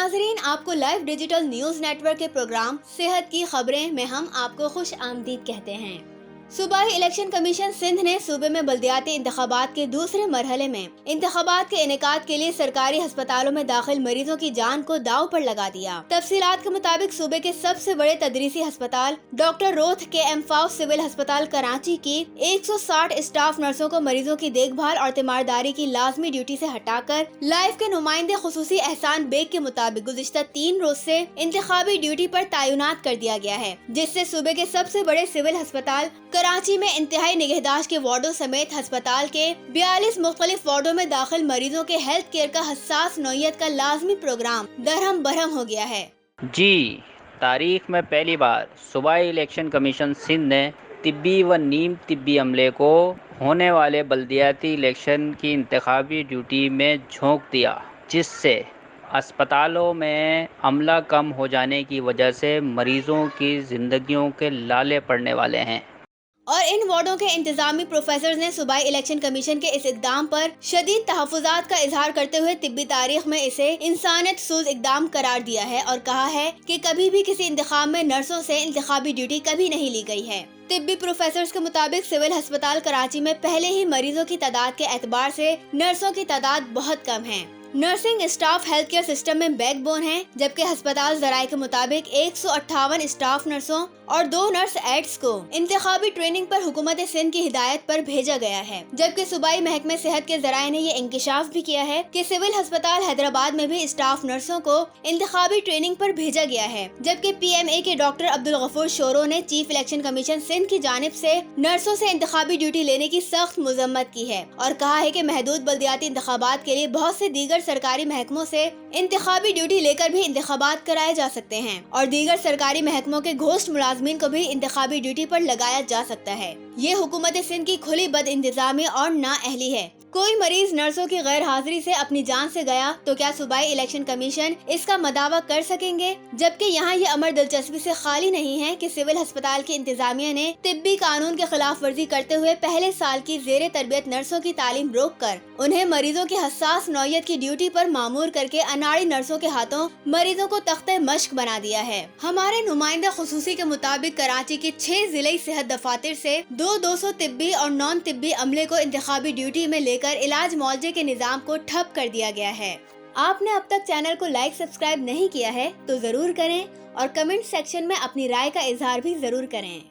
नाजरीन, आपको live digital news network के प्रोग्राम सेहत की खबरें में हम आपको खुश आमदीद कहते हैं। सूबाई इलेक्शन कमीशन सिंध ने सूबे में बल्दियाती इंतखाबात के दूसरे मरहले में इंतखाबात के इनेकाद के लिए सरकारी अस्पतालों में दाखिल मरीजों की जान को दाव पर लगा दिया। तफसीलात के मुताबिक सूबे के सबसे बड़े तदरीसी अस्पताल डॉक्टर रोथ के एमफाव सिविल अस्पताल कराची की 160 स्टाफ नर्सों को मरीजों की देखभाल और तीमारदारी की लाजमी ड्यूटी से हटाकर लाइफ के नुमाइंदे खुसूसी एहसान बेग के मुताबिक गुज़िश्ता 3 रोज से इंतखाबी ड्यूटी पर तैनात कर दिया गया है, जिससे सूबे के सबसे बड़े सिविल अस्पताल कराची में इंतहाई निगहदाश्त के वार्डों समेत अस्पताल के 42 मुख्तलिफ वार्डों में दाखिल मरीजों के हेल्थ केयर का हसास नौयत का लाजमी प्रोग्राम दरहम बरहम हो गया है। जी, तारीख में पहली बार सूबाई इलेक्शन कमीशन सिंध ने तिब्बी व नीम तिब्बी अमले को होने वाले बल्दियाती इलेक्शन की इंतखाबी ड्यूटी में झोंक दिया, जिससे अस्पतालों में अमला कम हो जाने की वजह से मरीजों की जिंदगियों के लाले पड़ने वाले हैं। और इन वार्डों के इंतजामी प्रोफेसर ने सूबाई इलेक्शन कमीशन के इस इकदाम पर शदीद तहफ़्फ़ुज़ात का इजहार करते हुए तिब्बी तारीख में इसे इंसानियत सूज़ इकदाम करार दिया है और कहा है कि कभी भी किसी इंतखाब में नर्सों से इंतखाबी ड्यूटी कभी नहीं ली गई है। तिब्बी प्रोफेसर के मुताबिक सिविल अस्पताल कराची में पहले ही मरीजों की तादाद के एतबार से नर्सों की तादाद बहुत कम है। Nursing staff health care system में बैकबोन है, जबकि अस्पताल ज़राए के मुताबिक 158 स्टाफ नर्सों और 2 नर्स एड्स को इंतखाबी ट्रेनिंग पर हुकूमत सिंध की हिदायत पर भेजा गया है। जबकि सूबाई महकमे सेहत के ज़राए ने ये इंकिशाफ भी किया है कि सिविल अस्पताल हैदराबाद में भी स्टाफ नर्सों को इंतखाबी ट्रेनिंग पर भेजा गया है। जबकि PMA के डॉक्टर अब्दुल गफूर शोरो ने चीफ इलेक्शन कमीशन सिंध की जानिब से नर्सों से इंतखाबी ड्यूटी लेने की सख्त मजम्मत की है और कहा है कि महदूद बल्दियाती इंतखाबात के लिए बहुत से दीगर सरकारी महकमों से इंतखाबी ड्यूटी लेकर भी इंतखाबात कराए जा सकते हैं और दीगर सरकारी महकमों के घोस्ट मुलाजमीन को भी इंतखाबी ड्यूटी पर लगाया जा सकता है। ये हुकूमत सिंध की खुली बद इंतजामी और नाअहली है। कोई मरीज नर्सों की गैर हाजिरी से अपनी जान से गया तो क्या सूबाई इलेक्शन कमीशन इसका मदावा कर सकेंगे? जबकि यहाँ ये अमर दिलचस्पी से खाली नहीं है कि सिविल अस्पताल की इंतजामिया ने तिब्बी कानून की खिलाफ वर्जी करते हुए पहले साल की जेर तरबियत नर्सों की तालीम रोक कर उन्हें मरीजों की हसास नौयत की ड्यूटी पर मामूर करके अनाड़ी नर्सों के हाथों मरीजों को तख्ते मश्क बना दिया है। हमारे नुमाइंदा खुसूसी के मुताबिक कराची के 6 जिले सेहत दफातर से 200 तिब्बी और नॉन तिब्बी अमले को इंतखाबी ड्यूटी में लेकर इलाज मुआवजे के निजाम को ठप कर दिया गया है। आपने अब तक चैनल को लाइक सब्सक्राइब नहीं किया है तो जरूर करें और कमेंट सेक्शन में अपनी राय का इजहार भी जरूर करें।